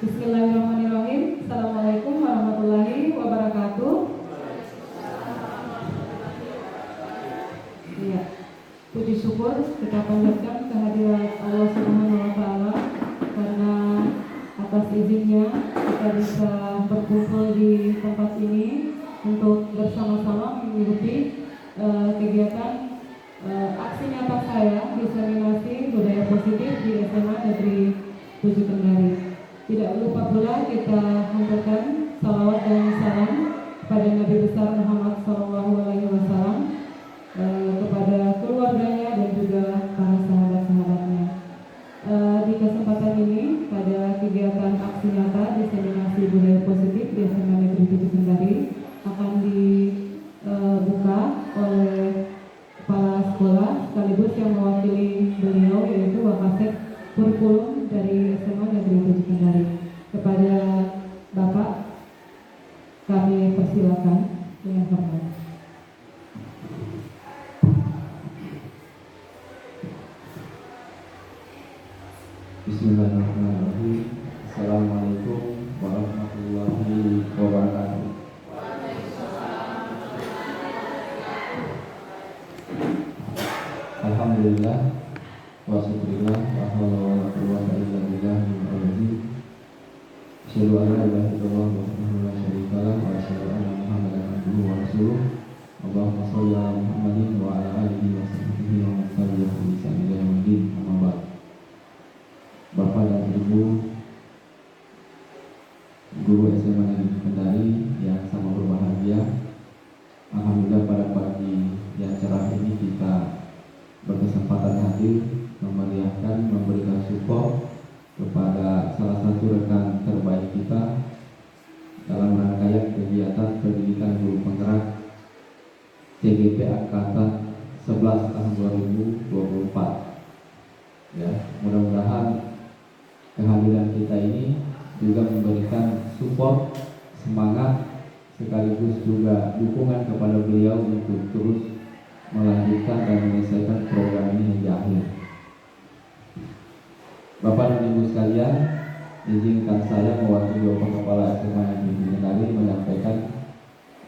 Bismillahirrahmanirrahim. Assalamualaikum warahmatullahi wabarakatuh. Iya, puji syukur kita panjatkan kehadirat Allah Subhanahu wa Ta'ala karena atas izinnya kita bisa berkumpul di tempat ini untuk bersama-sama mengikuti kegiatan aksi nyata saya diseminasi budaya positif di SMA Negeri 7 Kendari. Tidak lupa pula kita haturkan salawat dan salam kepada Nabi besar Muhammad SAW, kepada keluarganya dan juga para sahabat-sahabatnya. Di kesempatan ini pada kegiatan aksi nyata diseminasi budaya positif di SMA Negeri 7 Kendari akan dibuka oleh kepala sekolah sekaligus yang mewakili beliau, yaitu Wakasek kurikulum dari SMA Negeri 7 Kendari. Kepada Bapak kami persilakan dengan hormat. Bismillahirrahmanirrahim. Assalamualaikum warahmatullahi wabarakatuh. Alhamdulillah wa syukurillah wa hawla wa la quwwata illa billahil azim. Asyhadu an la ilaha illallah wahdahu la syarika lah wa asyhadu anna Muhammadan abduhu wa rasuluh. Allahumma shalli ala Muhammadin wa ala alihi wa sahbihi wa man tabi'ahum bi ihsan ila yaumil amma ba'd. Bapak dan Ibu guru SMA Negeri Kendari yang sama berbahagia, alhamdulillah pada pagi yang cerah ini kita berkesempatan hadir memeriahkan, memberikan support kepada salah satu rekan terbaik kita dalam rangkaian kegiatan pendidikan guru penggerak CGP Angkatan 11 tahun 2024. Ya, mudah-mudahan kehadiran kita ini juga memberikan support, semangat, sekaligus juga dukungan kepada beliau untuk terus melanjutkan dan menyelesaikan program ini hingga akhir. Bapak dan Ibu sekalian, izinkan saya mewakili Bapak Kepala SMA Negeri Kendari menyampaikan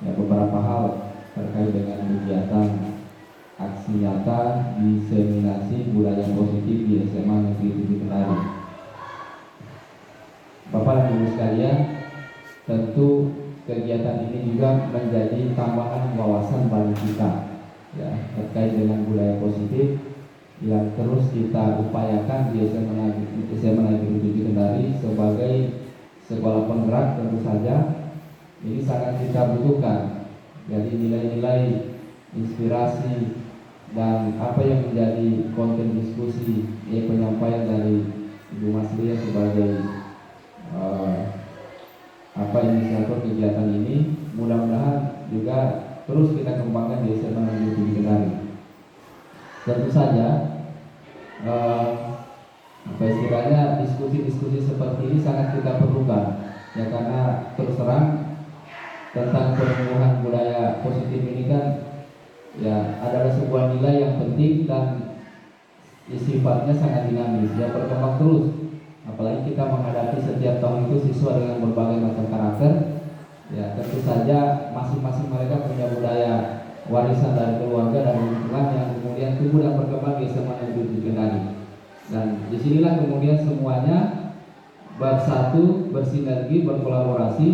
beberapa hal terkait dengan kegiatan aksi nyata diseminasi budaya positif di SMA Negeri 7 Kendari. Bapak dan Ibu sekalian, tentu kegiatan ini juga menjadi tambahan wawasan bagi kita terkait dengan budaya positif yang terus kita upayakan di SMA Negeri 7 Kendari sebagai sekolah penggerak. Tentu saja ini sangat kita butuhkan. Jadi nilai-nilai inspirasi dan apa yang menjadi konten diskusi penyampaian dari Ibu Mas Lia sebagai inisiator kegiatan ini, mudah-mudahan juga terus kita kembangkan di SMA Negeri 7 Kendari. Tentu saja diskusi-diskusi seperti ini sangat kita perlukan ya, karena terus terang tentang penumbuhan budaya positif ini kan ya adalah sebuah nilai yang penting dan sifatnya sangat dinamis, ya berkembang terus. Apalagi kita menghadapi setiap tahun itu siswa dengan berbagai macam karakter. Ya, tentu saja masing-masing mereka punya budaya warisan dari keluarga dan lingkungan yang kemudian tumbuh dan berkembang di SMA Negeri 7 Kendari. Dan disinilah kemudian semuanya bersatu, bersinergi, berkolaborasi,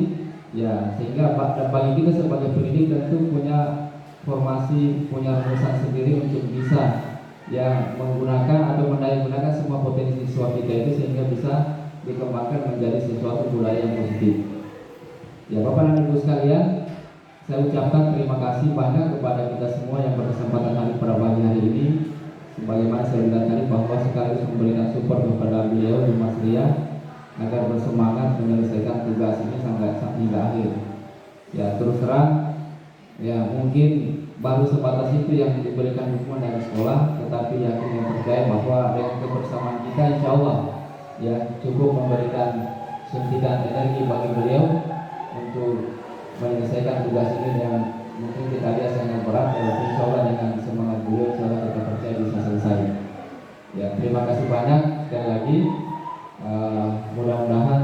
ya sehingga bagi kita sebagai pendidik tentu punya formasi, punya rumusan sendiri untuk bisa yang menggunakan atau mendaya-gunakan semua potensi siswa kita itu sehingga bisa dikembangkan menjadi sesuatu budaya yang positif. Ya Bapak dan Ibu sekalian, saya ucapkan terima kasih banyak kepada kita semua yang berkesempatan hadir pada pagi hari ini. Sebagaimana saya bilang tadi bahwa sekaligus memberikan support kepada beliau di Mas Ria agar bersemangat menyelesaikan tugas ini sampai hingga akhir. Ya terus terang, ya mungkin baru sebatas itu yang diberikan dukungan dari sekolah, tetapi yakin dan percaya bahwa dengan kebersamaan kita insya Allah ya cukup memberikan suntikan energi bagi beliau untuk menyelesaikan tugas ini yang mungkin kita lihat sangat berat, tetapi insya Allah dengan semangat beliau insya Allah kita percaya bisa selesai. Ya terima kasih banyak sekali lagi. Mudah-mudahan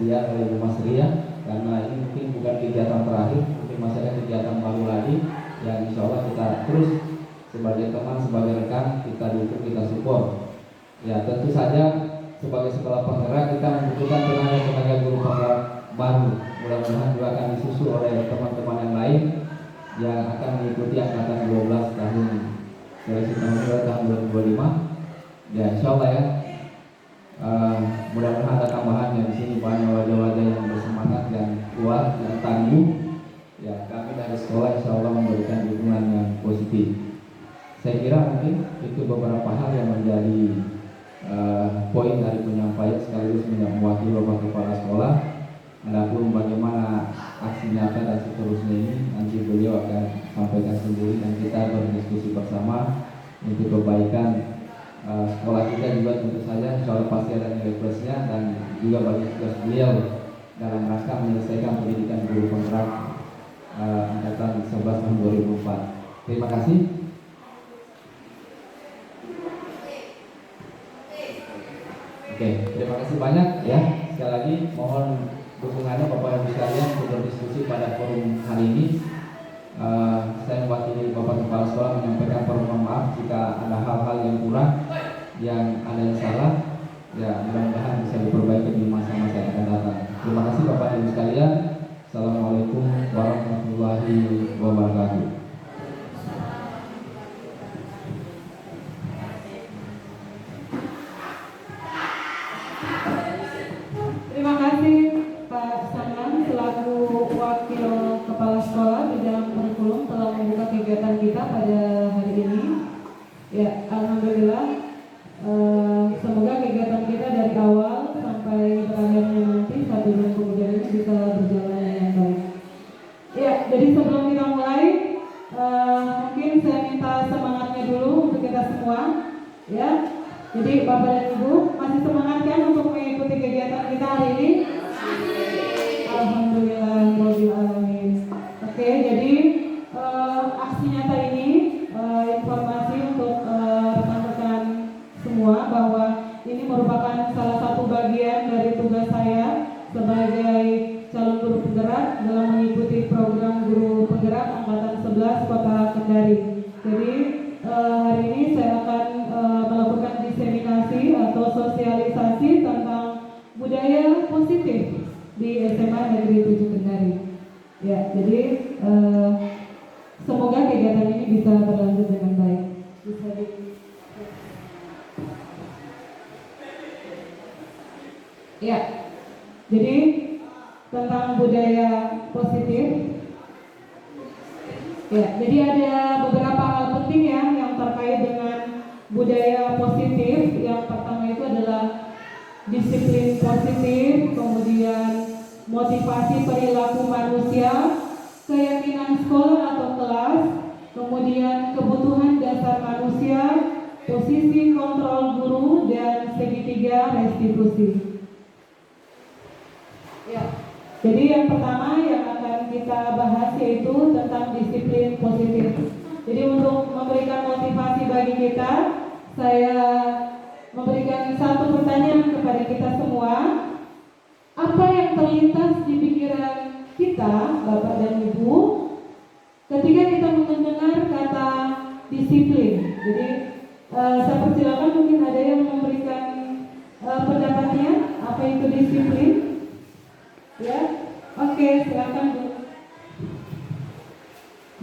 dilihat oleh Bu Mas Ria, karena ini mungkin bukan kegiatan terakhir, mungkin masih ada kegiatan baru lagi yang insya Allah kita terus sebagai teman, sebagai rekan kita dukung, kita support. Ya tentu saja sebagai sekolah penggerak kita membutuhkan tenaga guru penggerak baru. Mudah-mudahan juga akan disusul oleh teman-teman yang lain yang akan mengikuti angkatan 12 tahun seleksi tahun 2025. Ya insya Allah ya. Mudah-mudahan ada tambahan yang di sini banyak wajah-wajah yang bersemangat, yang kuat, yang tangguh. Ya kami dari sekolah insya Allah memberikan dukungan yang positif. Saya kira mungkin itu beberapa hal yang menjadi poin dari penyampaian sekaligus mewakili Bapak Kepala Sekolah. Adapun bagaimana aksi nyata dan seterusnya ini nanti beliau akan sampaikan sendiri dan kita berdiskusi bersama untuk kebaikan sekolah kita juga tentu saja insya Allah pasti ada nilai plusnya dan juga bagi tugas beliau dalam rangka menyelesaikan pendidikan guru penggerak angkatan 11 tahun 2004. Terima kasih. Oke, terima kasih banyak ya. Sekali lagi mohon dukungannya Bapak Ibu sekalian untuk berdiskusi pada forum hari ini. Saya mewakili Bapak Kepala Sekolah menyampaikan permohonan maaf jika ada hal-hal yang kurang, yang ada yang salah. Ya mudah-mudahan bisa diperbaiki di masa-masa yang akan datang. Terima kasih Bapak Ibu sekalian. Assalamualaikum warahmatullahi wabarakatuh. Terima kasih Pak Saman selaku Wakil Kepala Sekolah Bidang Kurikulum telah membuka kegiatan kita pada hari ini. Ya, alhamdulillah. Semoga kegiatan kita dari awal sampai berakhirnya nanti 1 bulan kemudian ini bisa berjalan dengan baik. Ya, jadi sebelum kita mulai, mungkin saya minta semangatnya dulu untuk kita semua. Ya, jadi Bapak dan Ibu masih semangat kan untuk mengikuti kegiatan kita hari ini? Alhamdulillahirobbilalamin. Oke, jadi aksi nyata ini informasi untuk rekan-rekan semua bahwa ini merupakan salah satu bagian dari tugas saya sebagai calon guru penggerak dalam mengikuti program guru penggerak angkatan 11 Kota Kendari. Jadi hari ini saya akan melakukan diseminasi atau sosialisasi tentang budaya positif di SMA Negeri 7 Kendari. Ya, jadi semoga kegiatan ini bisa berlanjut dengan baik. Ya, jadi tentang budaya positif. Ya, jadi ada beberapa hal penting ya yang terkait dengan budaya positif. Yang pertama itu adalah disiplin positif, kemudian motivasi perilaku manusia, keyakinan sekolah atau kelas, kemudian kebutuhan dasar manusia, posisi kontrol guru, dan segitiga restitusi. Ya, jadi yang pertama yang akan kita bahas yaitu tentang disiplin positif. Jadi untuk memberikan motivasi bagi kita, saya memberikan satu pertanyaan kepada kita semua. Apa yang terlintas di pikiran kita, Bapak dan Ibu, ketika kita mendengar kata disiplin? Jadi saya persilakan mungkin ada yang memberikan pendapatnya, apa itu disiplin? Ya, oke, silakan Bu.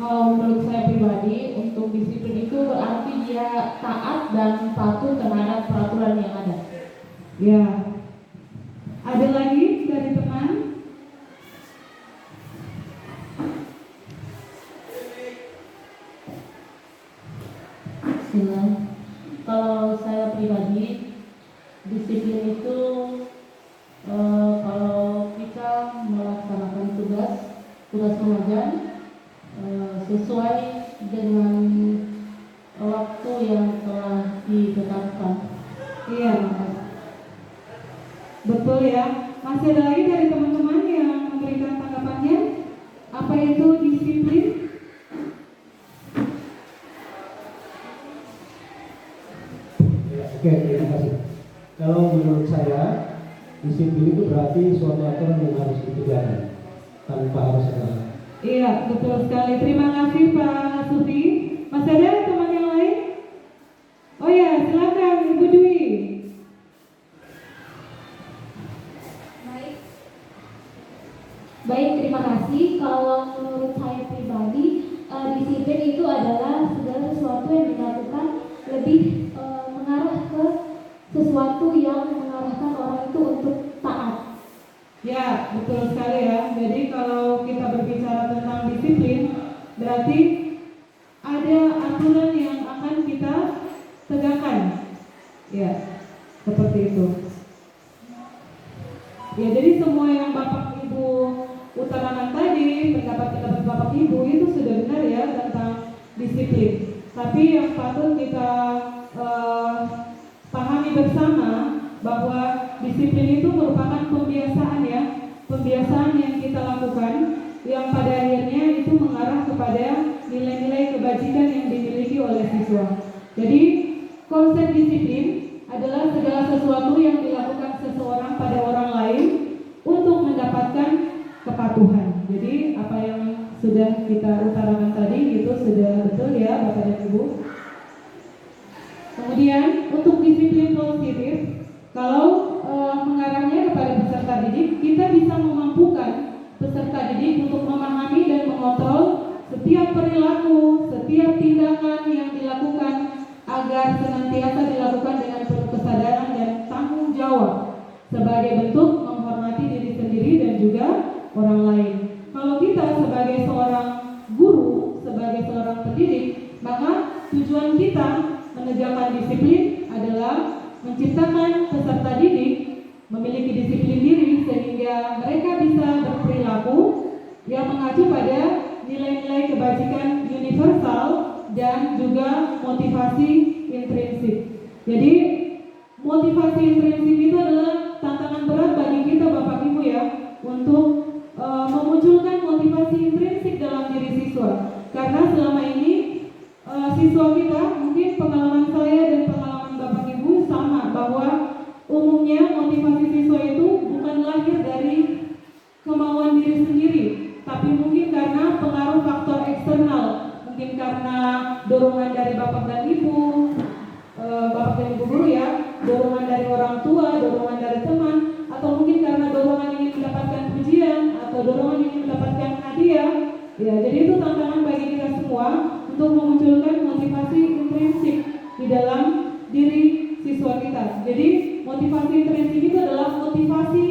Kalau menurut saya pribadi, untuk disiplin itu berarti dia taat dan patuh terhadap peraturan yang ada. Ya, ada lagi dari teman? Bismillah. Kalau saya pribadi, disiplin itu kalau kita melaksanakan tugas mengajar sesuai dengan waktu yang telah ditetapkan. Iya, betul ya. Masih ada lagi dari teman-teman yang memberikan tanggapannya? Apa itu disiplin? Oke, terima kasih. Kalau menurut saya, Disiplin itu berarti suatu aturan yang harus dikerjakan tanpa harus ada. Iya, betul sekali. Terima kasih Pak Suti. Masih ada teman yang lain? Oh ya, silakan Ibu Dwi. Baik, terima kasih. Kalau menurut saya pribadi, disiplin itu adalah segala sesuatu yang dilakukan lebih mengarah ke sesuatu yang mengarahkan orang itu untuk taat. Ya, betul sekali ya. Jadi kalau kita berbicara tentang disiplin, berarti ada aturan yang akan kita tegakkan. Ya, seperti itu. Ya, jadi semua yang Bapak Ibu utarakan tadi, pendapat-pendapat Bapak Ibu itu sudah benar ya tentang disiplin. Tapi yang patut kita pahami bersama bahwa disiplin itu merupakan pembiasaan ya, pembiasaan yang kita lakukan yang pada akhirnya itu mengarah kepada nilai-nilai kebajikan yang dimiliki oleh siswa. Jadi konsep disiplin adalah segala sesuatu yang dilakukan seseorang pada orang lain untuk mendapatkan kepatuhan. Jadi apa yang sudah kita utarakan tadi itu sudah betul ya Bapak dan Ibu. Kemudian untuk disiplin positif, kalau mengarahnya kepada peserta didik, kita bisa memampukan peserta didik untuk memahami dan mengontrol setiap perilaku, setiap tindakan yang dilakukan agar senantiasa dilakukan dengan penuh kesadaran dan tanggung jawab sebagai bentuk menghormati diri sendiri dan juga orang lain. Kalau kita sebagai seorang guru, sebagai seorang pendidik, maka tujuan kita menegakkan disiplin adalah menciptakan peserta didik memiliki disiplin diri sehingga mereka bisa berperilaku yang mengacu pada nilai-nilai kebajikan universal dan juga motivasi intrinsik. Jadi motivasi intrinsik itu adalah tantangan berat bagi kita Bapak Ibu ya untuk memunculkan motivasi intrinsik dalam diri siswa. Karena selama ini siswa kita, mungkin pengalaman saya dan pengalaman Bapak Ibu sama bahwa umumnya motivasi siswa itu bukan lahir dari kemauan diri sendiri, tapi mungkin karena pengaruh faktor eksternal, mungkin karena dorongan dari Bapak dan Ibu, Bapak dan Ibu guru ya, dorongan dari orang tua, dorongan dari teman, atau mungkin karena dorongan ingin mendapatkan pujian atau dorongan ingin mendapatkan hadiah. Ya, jadi itu tantangan bagi kita semua untuk memunculkan motivasi intrinsik di dalam diri siswa kita. Jadi motivasi intrinsik itu adalah motivasi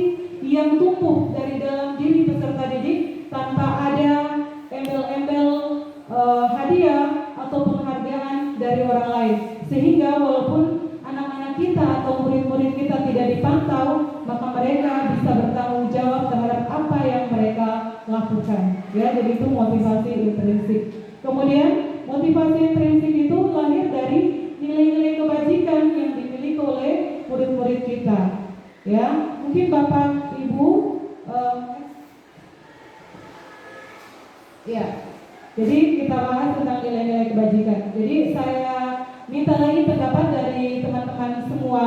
yang tumbuh dari dalam diri peserta didik tanpa ada embel-embel hadiah atau penghargaan dari orang lain. Sehingga walaupun anak-anak kita atau murid-murid kita tidak dipantau, maka mereka bisa bertanggung jawab terhadap apa yang mereka lakukan. Ya, jadi itu motivasi intrinsik. Kemudian motivasi intrinsik itu lahir dari nilai-nilai kebajikan yang dimiliki oleh murid-murid kita. Ya, mungkin Bapak Ibu ya. Jadi kita bahas tentang nilai-nilai kebajikan. Jadi saya minta lagi pendapat dari teman-teman semua,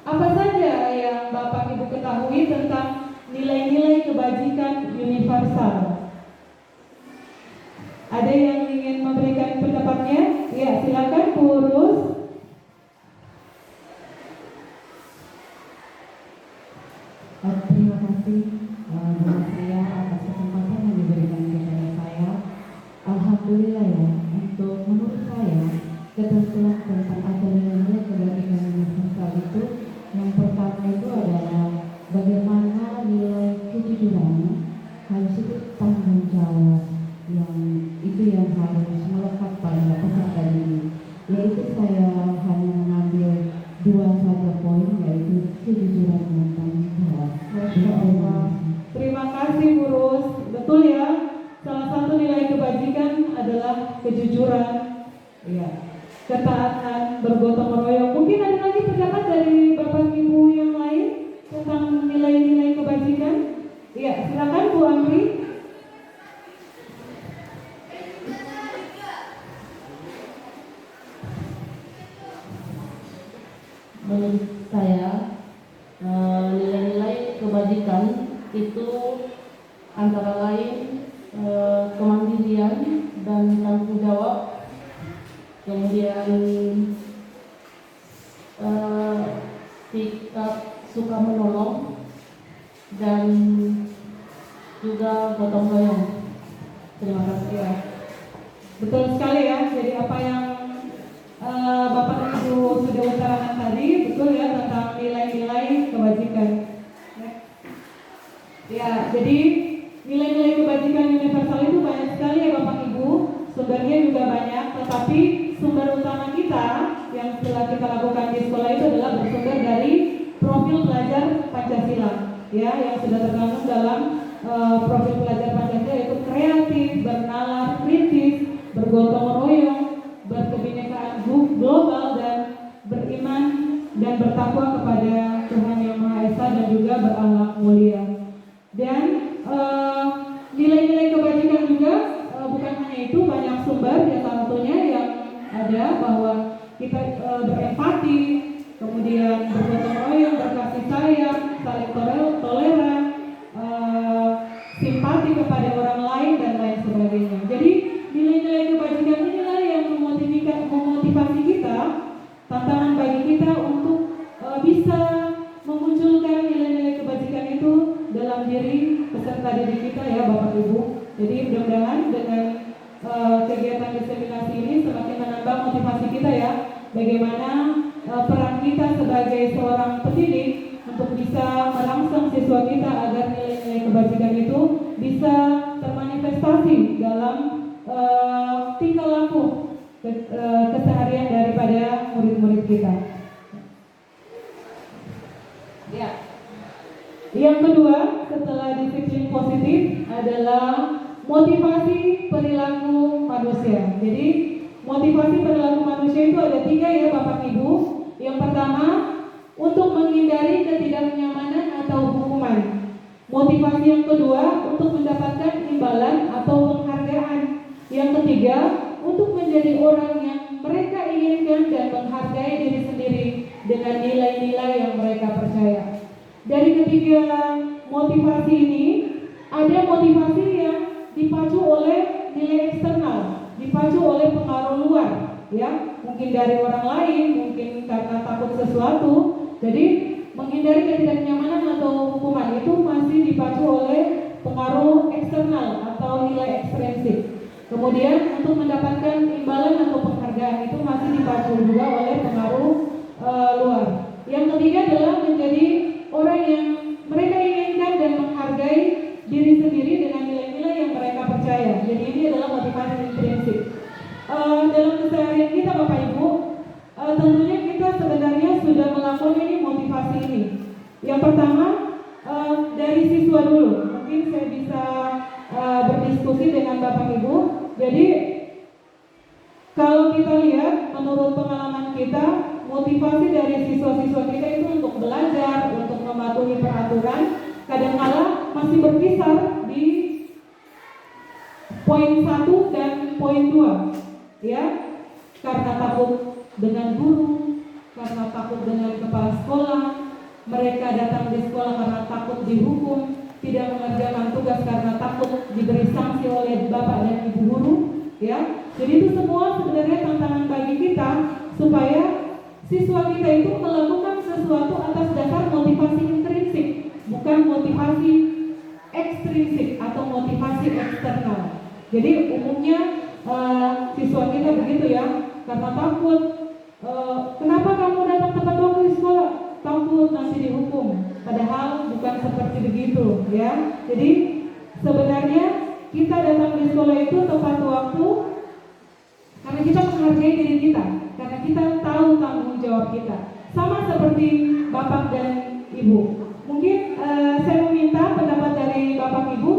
apa saja yang Bapak Ibu ketahui tentang nilai-nilai kebajikan universal? Ada yang ingin memberikan pendapatnya? Ya, silakan Bu Rus. Terima kasih Bu Masria atas kesempatan yang diberikan kepada saya. Alhamdulillah ya, untuk menurut saya ketentuan tentang ada nilai kebajikan universal itu yang pertama itu adalah bagaimana nilai kejujuran harus itu tanggung jawab yang itu yang harus melekat pada peserta didik. Yaitu saya hanya mengambil dua saja poin, yaitu kejujuran dan tanggung jawab. Masya Allah. Terima kasih Bu Rus. Betul ya, salah satu nilai kebajikan adalah kejujuran, ya, ketaatan, bergotong royong. Mungkin ada lagi pendapat dari Bapak Ibu yang lain tentang nilai-nilai kebajikan? Iya, silakan Bu Amri. Menurut saya nilai-nilai kebajikan itu antara lain kemandirian dan tanggung jawab, kemudian sikap suka menolong, dan juga gotong royong. Terima kasih ya. Betul sekali ya. Jadi apa yang Bapak Ibu sudah utarakan tadi betul ya tentang nilai-nilai kebajikan. Ya, jadi nilai-nilai kebajikan universal itu banyak sekali ya Bapak Ibu. Sumbernya juga banyak, tetapi sumber utama kita yang telah kita lakukan di sekolah itu adalah bersumber dari profil pelajar Pancasila, ya, yang sudah terkandung dalam profil pelajar Pancasila, yaitu kreatif, bernalar, kritis, bergotong royong, berkebinekaan global, dan beriman dan bertakwa kepada Tuhan Yang Maha Esa, dan juga berakhlak mulia. Dan nilai-nilai kebajikan juga bukan hanya itu, banyak sumber, ya salah satunya yang ada bahwa kita berempati, kemudian bergotong royong, berkasih sayang, saling toleran, simpati kepada orang lain, dan lain sebagainya. Jadi nilai-nilai kebajikan inilah yang memotivasi kita, tantangan bagi kita untuk bisa memunculkan nilai-nilai kebajikan itu dalam diri peserta didik kita ya Bapak Ibu. Jadi mudah-mudahan dengan kegiatan diseminasi ini semakin menambah motivasi kita ya, bagaimana peran kita sebagai seorang pendidik untuk bisa merangsang siswa kita agar nilai-nilai kebajikan itu bisa termanifestasi dalam tingkah laku keseharian daripada murid-murid kita. Ya. Yang kedua, setelah disiplin positif adalah motivasi perilaku manusia. Jadi motivasi perilaku manusia itu ada 3 ya Bapak Ibu. Yang pertama, untuk menghindari ketidaknyamanan atau hukuman. Motivasi yang kedua, untuk mendapatkan imbalan atau penghargaan. Yang ketiga, untuk menjadi orang yang mereka inginkan dan menghargai diri sendiri dengan nilai-nilai yang mereka percaya. Dari ketiga motivasi ini, ada motivasi yang dipacu oleh nilai eksternal, dipacu oleh pengaruh luar, ya, mungkin dari orang lain, mungkin karena takut sesuatu. Jadi menghindari ketidaknyamanan atau hukuman itu masih dipacu oleh pengaruh eksternal atau nilai ekstrinsik. Kemudian untuk mendapatkan imbalan atau penghargaan itu masih dipacu juga oleh pengaruh luar. Yang ketiga adalah menjadi orang yang mereka inginkan dan menghargai diri sendiri dengan nilai-nilai yang mereka percaya. Jadi ini adalah motivasi intrinsik. Dalam keseharian kita Bapak Ibu, tentunya kita sebenarnya sudah melakukan ini motivasi ini. Yang pertama dari siswa dulu. Mungkin saya bisa berdiskusi dengan Bapak Ibu. Jadi kalau kita lihat menurut pengalaman kita, motivasi dari siswa-siswa kita itu untuk belajar, untuk mematuhi peraturan, kadang-kala masih berkisar di poin 1 dan poin 2, ya, karena takut dengan guru, karena takut dengan kepala sekolah, mereka datang di sekolah karena takut dihukum, tidak mengerjakan tugas karena takut diberi sanksi oleh bapak dan ibu guru, ya. Jadi itu semua sebenarnya tantangan bagi kita supaya siswa kita itu melakukan sesuatu atas dasar motivasi intrinsik, bukan motivasi ekstrinsik atau motivasi eksternal. Jadi umumnya siswa kita begitu ya, karena takut. Kenapa kamu datang tepat waktu di sekolah? Takut nanti dihukum. Padahal bukan seperti begitu ya. Jadi sebenarnya kita datang di sekolah itu tepat waktu karena kita menghargai diri kita, karena kita tahu tanggung jawab kita. Sama seperti Bapak dan Ibu. Mungkin saya meminta pendapat dari Bapak Ibu.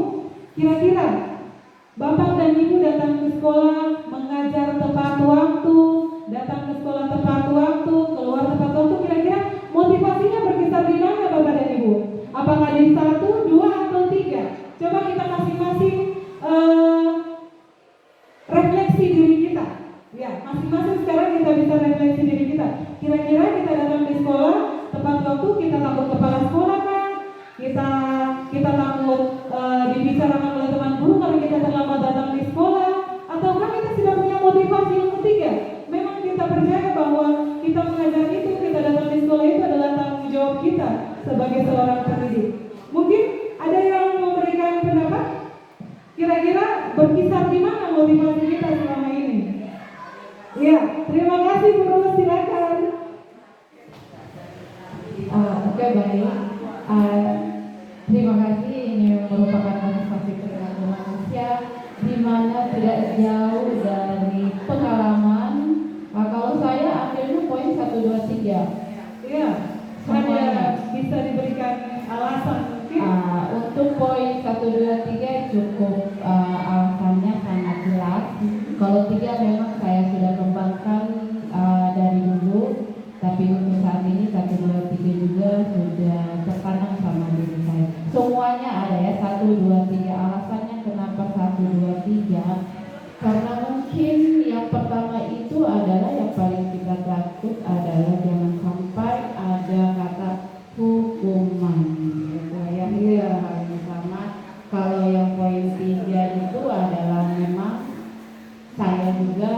Kira-kira Bapak dan Ibu datang ke sekolah, mengajar tepat waktu, datang ke sekolah tepat waktu, keluar tepat waktu, kira-kira motivasinya berkisar di mana Bapak dan Ibu? Apakah di 1, 2, atau 3? Coba kita masing-masing refleksi diri kita. Ya, masing-masing sekarang kita bisa refleksi diri kita. Kira-kira kita datang di sekolah tepat waktu, kita takut kepala sekolah kan? kita takut dibicarakan oleh teman guru karena kita terlambat datang di sekolah, ataukah kita sudah punya motivasi yang ketiga? Memang kita percaya bahwa kita mengajar itu, kita datang di sekolah itu adalah tanggung jawab kita sebagai seorang pendidik. Mungkin ada yang memberikan pendapat? Kira-kira berkisar di mana motivasi kita selama ini? Iya, terima kasih guru, silakan. Oke, baik. Terima kasih. Ini merupakan motivasi perilaku manusia di mana tidak jauh dari pengalaman. Kalau saya ambilnya poin 1, 2, 3. Iya, Semuanya. ada bisa diberikan alasan mungkin? Untuk poin 1, 2, 3 cukup alasannya sangat jelas. Kalau 3 memang saya sudah kembangkan dari dulu, tapi untuk saat ini 1, 2, 3 juga sudah tertanam sama diri saya. Semuanya ada ya, 1, 2, 3. Alasannya kenapa 1, 2, 3? Karena mungkin yang pertama itu adalah yang paling kita takut adalah jangan sampai ada kata hukuman. Gitu ya, itu yang paling utama. Kalau yang poin 3 itu adalah memang saya juga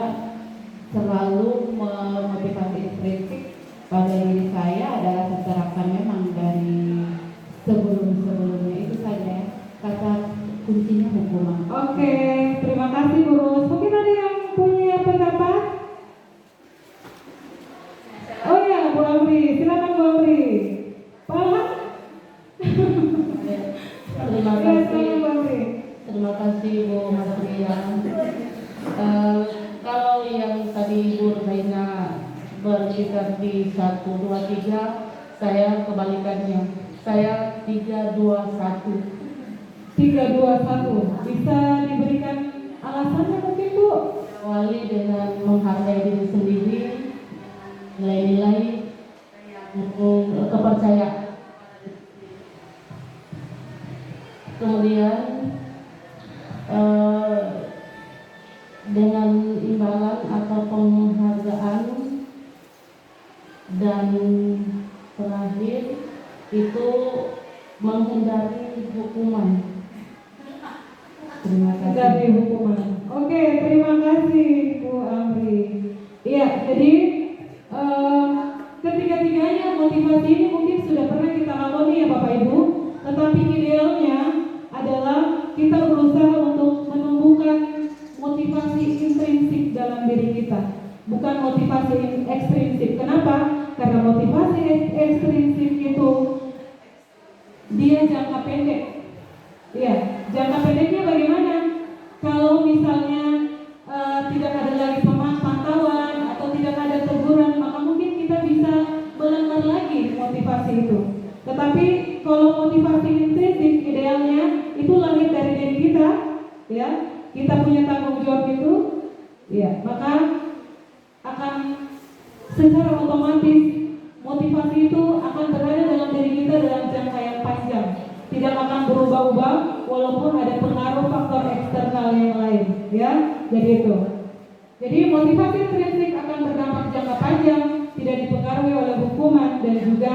selalu memotivasi intrinsik pada diri saya adalah terapkan memang dari sebelum-sebelumnya. Itu saja kata kuncinya hukuman. Oke, terima kasih guru. Mungkin ada yang punya pendapat? Oh ya, Bu Amri, silakan Bu Amri. Pak Alham? Terima Ya, silakan kasih. Bu Amri. Terima kasih Bu Masrian. Kalau yang tadi Bu Raina berbicara di 1, 2, 3, saya kebalikannya. Saya 3, 2, 1. 3, 2, 1. Bisa diberikan alasannya mungkin Bu? Awali dengan menghargai diri sendiri, nilai-nilai kepercayaan. Kemudian dengan imbalan atau penghargaan, dan terakhir itu menghindari hukuman. Terima kasih. Dari hukuman. Oke, terima kasih Bu Amri. Iya, jadi ketiga-tiganya motivasi ini mungkin sudah pernah kita lalui ya Bapak Ibu. Tetapi idealnya adalah kita berusaha untuk menumbuhkan motivasi intrinsik dalam diri kita, bukan motivasi ekstrinsik. Kenapa? Karena motivasi ekstrinsik itu dia jangka pendek. Iya, jangka pendeknya bagaimana? Kalau misalnya tidak ada lagi pantauan atau tidak ada teguran, maka mungkin kita bisa melanggar lagi motivasi itu. Tetapi kalau motivasi intrinsik idealnya itu lahir dari diri kita, ya, kita punya tanggung jawab itu, ya, maka akan secara otomatis motivasi itu akan berada dalam diri kita dalam jangka yang panjang. Tidak akan berubah-ubah walaupun ada pengaruh faktor eksternal yang lain, ya. Jadi itu. Jadi motivasi intrinsik akan berdampak jangka panjang, tidak dipengaruhi oleh hukuman dan juga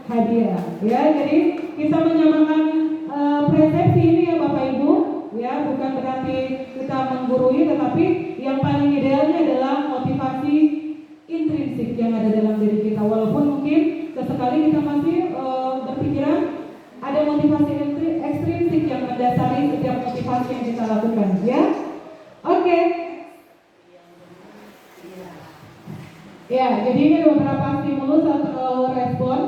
hadiah, ya. Jadi kita menyamakan persepsi ini ya Bapak Ibu, ya, bukan berarti kita menggurui, tetapi yang paling idealnya adalah motivasi intrinsik yang ada dalam diri kita. Walaupun mungkin sesekali kita masih berpikiran ada motivasi ekstrinsik yang mendasari setiap motivasi yang kita lakukan, ya. Oke. Ya, jadi ini beberapa stimulus atau respon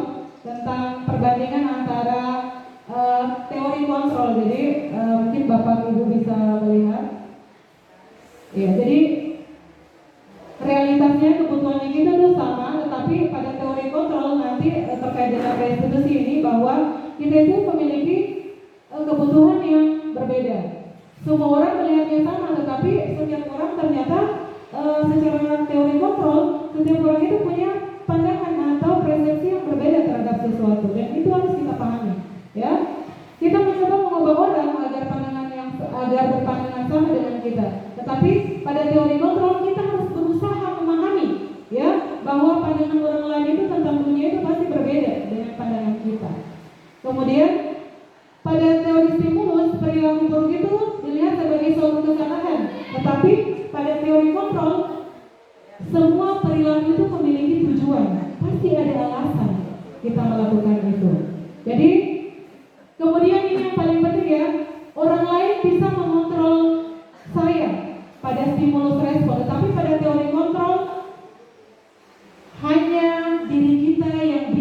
tentang perbandingan antara teori kontrol. Jadi mungkin Bapak Ibu bisa melihat. Ya, jadi realitasnya kebutuhannya kita tuh sama, tetapi pada teori kontrol nanti terkait dengan restitusi ini bahwa kita itu memiliki kebutuhan yang berbeda. Semua orang melihatnya sama, tetapi setiap orang ternyata secara teori kontrol, setiap orang itu punya pandangan atau persepsi yang berbeda terhadap sesuatu, dan itu harus kita pahami, ya. Kita mencoba mengubah orang agar berpandangan sama dengan kita, tetapi pada teori kontrol kita harus berusaha memahami, ya, bahwa pandangan orang lain itu tentang dunia itu pasti berbeda dengan pandangan kita. Kemudian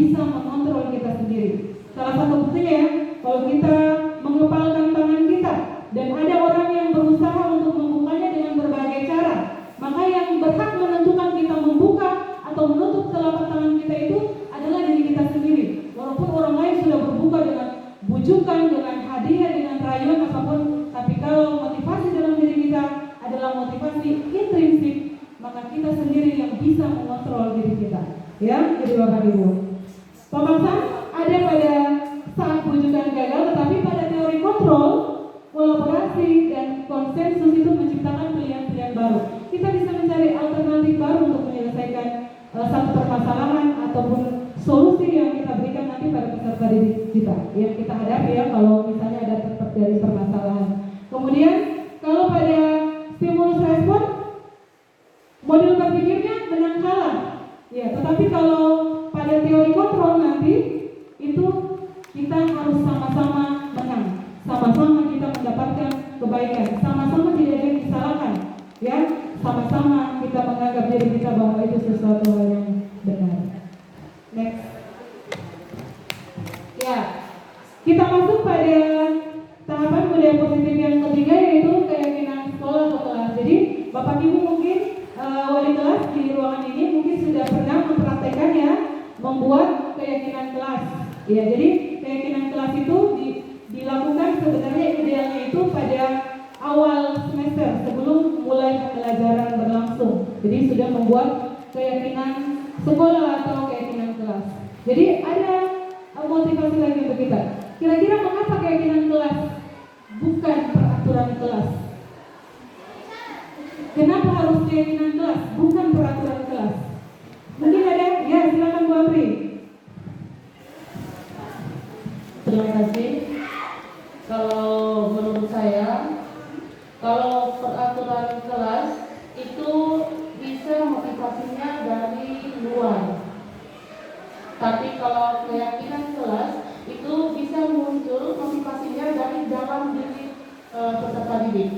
bisa mengontrol kita sendiri. Salah satu buktinya ya, kalau kita mengepalkan tangan kita dan ada orang yang berusaha untuk membukanya dengan berbagai cara, maka yang berhak menentukan kita membuka atau menutup telapak tangan kita itu adalah diri kita sendiri. Walaupun orang lain sudah berbuka dengan bujukan, dengan hadiah, dengan rayuan apapun, tapi kalau motivasi dalam diri kita adalah motivasi intrinsik, maka kita sendiri yang bisa mengontrol diri kita. Ya, jadi Bapak Ibu. Pemaksaan ada pada saat bujukan gagal, tetapi pada teori kontrol, kolaborasi dan konsensus itu menciptakan pilihan-pilihan baru. Kita bisa mencari alternatif baru untuk menyelesaikan satu permasalahan ataupun solusi yang kita berikan nanti pada peserta didik kita yang kita hadapi ya, kalau misalnya ada terjadi permasalahan. Kemudian kalau pada stimulus respon, model berpikirnya menang kalah. Ya, tetapi kalau pada teori kontrol nanti itu kita harus sama-sama menang, sama-sama kita mendapatkan kebaikan, sama-sama tidak ada yang disalahkan, ya, sama-sama kita menganggap diri kita bahwa itu sesuatu hal yang benar. Next, ya, kita masuk pada tahapan budaya positif yang ketiga, yaitu keyakinan sekolah atau kelas. Jadi Bapak Ibu mungkin wali kelas di ruangan ini mungkin sudah pernah mempraktekkan ya, membuat keyakinan kelas. Ya, jadi keyakinan kelas itu dilakukan sebenarnya idealnya itu pada awal semester sebelum mulai pembelajaran berlangsung. Jadi sudah membuat keyakinan sekolah atau keyakinan kelas. Jadi ada motivasi lagi untuk kita. Kira-kira mengapa keyakinan kelas bukan peraturan kelas? Kenapa harus keyakinan kelas bukan peraturan kelas? Mungkin ada? Ya, silakan Bu Apri. Terima kasih. Kalau menurut saya, kalau peraturan kelas itu bisa motivasinya dari luar. Tapi kalau keyakinan kelas itu bisa muncul motivasinya dari dalam diri peserta didik.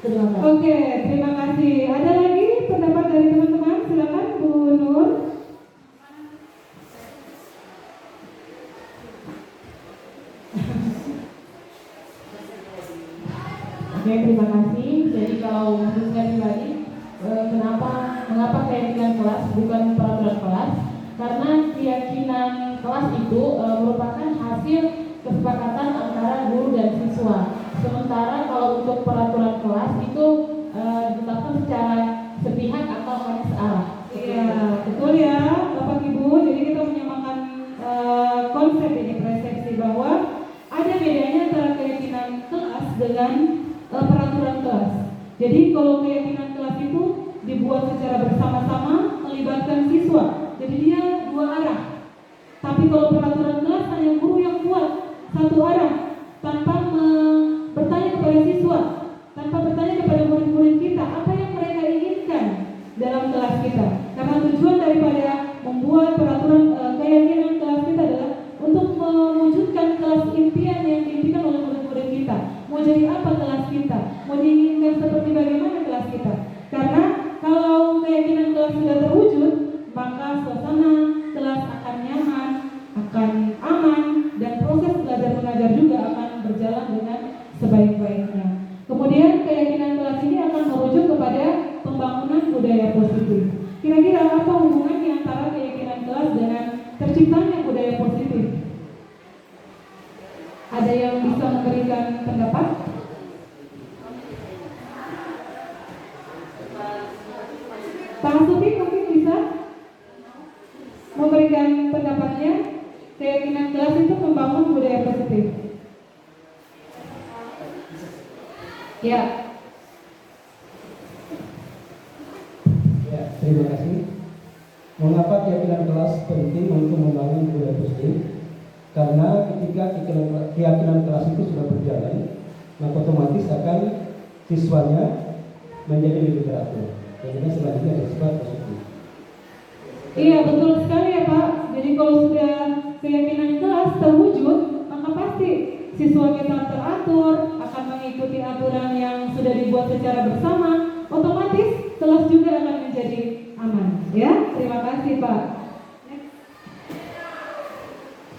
Terima kasih. Oke, terima kasih. Ada lagi pendapat dari teman-teman? Silakan Bu Nur. Oke, terima kasih. Jadi kalau menurut saya pribadi, mengapa keyakinan kelas bukan peraturan kelas? Karena keyakinan kelas itu merupakan hasil kesepakatan antara guru dan siswa. Sementara kalau untuk peraturan kelas itu ditetapkan secara sepihak atau hanya searah. Iya, betul ya Bapak Ibu. Jadi kita menyamakan konsep ini, persepsi bahwa ada bedanya antara keyakinan kelas dengan peraturan kelas. Jadi kalau keyakinan kelas itu dibuat secara bersama-sama, melibatkan siswa. Jadi dia dua arah. Tapi kalau peraturan kelas hanya guru yang buat satu arah, tanpa bertanya kepada siswa, tanpa bertanya kepada murid-murid kita apa yang mereka inginkan dalam kelas kita. Karena tujuan daripada membuat peraturan keyakinan kelas kita adalah untuk mewujudkan kelas impian yang diimpikan oleh murid-murid kita. Mau jadi apa kelas kita? Mau diinginkan seperti bagaimana kelas kita? Karena kalau keyakinan kelas sudah terwujud, maka suasana kelas akan nyaman, akan aman, dan proses belajar mengajar juga akan berjalan dengan sebaik-baiknya. Kemudian keyakinan kelas ini akan merujuk kepada pembangunan budaya positif. Kira-kira apa hubungannya antara keyakinan kelas dengan terciptanya budaya positif? Ada yang bisa memberikan pendapat? Pak Sufi mungkin bisa memberikan pendapatnya. Keyakinan kelas itu membangun budaya positif. Ya. Ya, terima kasih. Mengapa keyakinan kelas penting untuk membangun budaya positif? Karena ketika keyakinan kelas itu sudah berjalan, maka otomatis akan siswanya menjadi lebih teratur. Jadi selanjutnya ada sifat positif. Iya, betul sekali ya Pak. Jadi kalau sudah keyakinan kelas terwujud, maka pasti siswa kita teratur, akan mengikuti aturan yang sudah dibuat secara bersama, otomatis kelas juga akan menjadi aman. Ya, terima kasih Pak.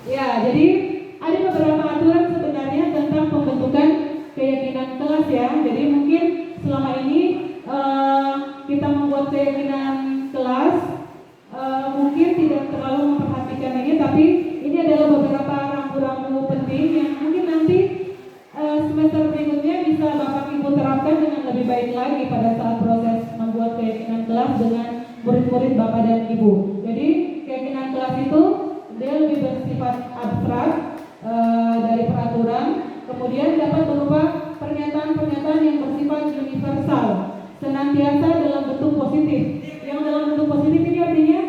Ya, jadi ada beberapa aturan sebenarnya tentang pembentukan keyakinan kelas ya. Jadi mungkin selama ini kita membuat keyakinan kelas mungkin tidak terlalu memperhatikan ini, tapi ini adalah beberapa rambu-rambu penting yang mungkin nanti semester berikutnya bisa Bapak Ibu terapkan dengan lebih baik lagi pada saat proses membuat keyakinan kelas dengan murid-murid Bapak dan Ibu. Jadi keyakinan kelas itu dia lebih bersifat abstrak dari peraturan, kemudian dapat berupa pernyataan-pernyataan yang bersifat universal, senantiasa dalam bentuk positif. Yang dalam bentuk positif ini artinya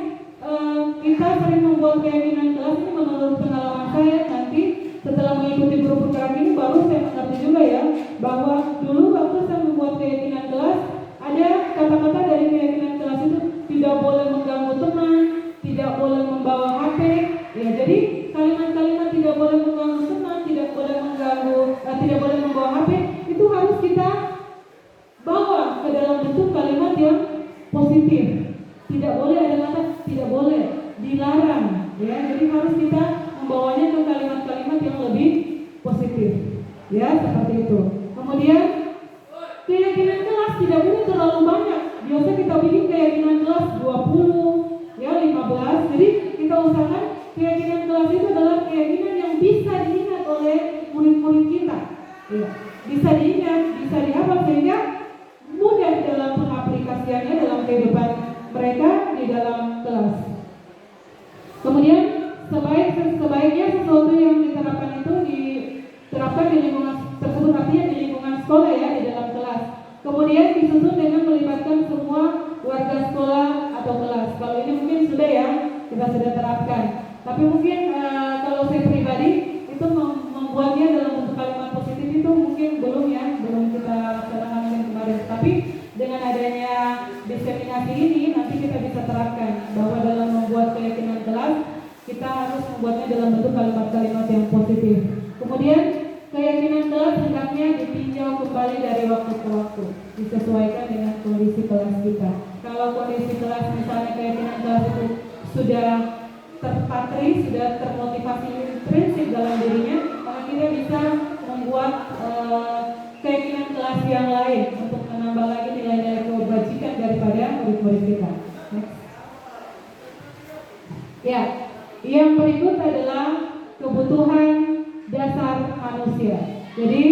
kita sering membuat keyakinan kelas ini menurut pengalaman saya nanti setelah mengikuti guru penggerak ini baru saya mengerti juga ya bahwa dulu waktu saya membuat keyakinan kelas ada kata-kata dari keyakinan kelas itu tidak boleh mengganggu teman, tidak boleh membawa HP. Ya, jadi kalimat-kalimat tidak boleh mengganggu teman, tidak boleh membawa HP itu harus kita bawa ke dalam bentuk kalimat yang positif. Tidak boleh ada kata tidak boleh, dilarang. Ya, jadi harus kita membawanya ke kalimat-kalimat yang lebih positif. Ya, seperti itu. Kemudian keyakinan kelas tidak boleh terlalu banyak. Biasa kita bikin keyakinan kelas 20, ya 15. Jadi kita usahakan keyakinan kelas itu adalah keyakinan yang bisa diingat oleh murid-murid kita. Ya, bisa diingat, bisa dihafal sehingga mudah dalam pengaplikasiannya dalam kehidupan mereka di dalam kelas. Kemudian sebaiknya sesuatu yang diterapkan itu diterapkan di lingkungan tersebut, artinya di lingkungan sekolah ya, di dalam kelas. Kemudian disusun dengan melibatkan semua warga sekolah atau kelas. Kalau ini mungkin sudah ya, kita sudah terapkan. Tapi mungkin kalau saya pribadi itu membuatnya dalam bentuk kalimat positif itu mungkin belum kita laksanakan mungkin kemarin. Tapi dengan adanya diseminasi ini nanti kita bisa terapkan bahwa dalam membuat keyakinan kelas kita harus membuatnya dalam bentuk kalimat-kalimat yang positif. Kemudian keyakinan kelas hendaknya ditinjau kembali dari waktu ke waktu, disesuaikan dengan kondisi kelas kita. Kalau kondisi kelas misalnya keyakinan kelas itu sudah terpatri, sudah termotivasi prinsip dalam dirinya, maka kita bisa membuat keyakinan kelas yang lain untuk menambah lagi nilai-nilai kebajikan daripada murid-murid kita. Next. Ya, yang berikut adalah kebutuhan dasar manusia. Jadi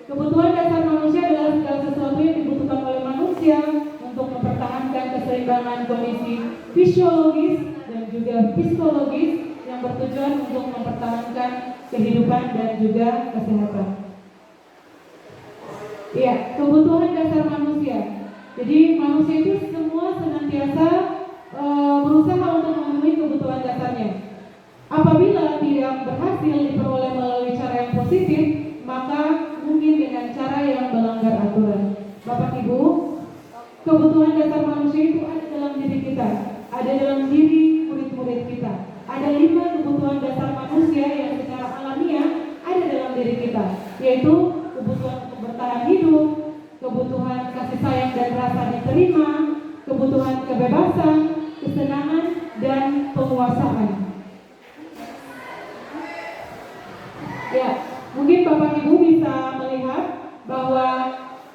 kebutuhan dasar manusia adalah segala sesuatu yang dibutuhkan oleh manusia untuk mempertahankan keseimbangan kondisi fisiologis dan juga psikologis yang bertujuan untuk mempertahankan kehidupan dan juga kesehatan. Iya, kebutuhan dasar manusia. Jadi manusia itu semua senantiasa berusaha untuk memenuhi kebutuhan dasarnya. Apabila tidak berhasil diperoleh melalui cara yang positif, maka mungkin dengan cara yang melanggar aturan. Bapak Ibu, kebutuhan dasar manusia itu ada dalam diri kita, ada dalam diri murid-murid kita. Ada 5 kebutuhan dasar manusia yang secara alamiah ada dalam diri kita, yaitu kebutuhan untuk bertahan hidup, kebutuhan kasih sayang dan rasa diterima, kebutuhan kebebasan, kesenangan, dan penguasaan. Ya, mungkin Bapak Ibu bisa melihat bahwa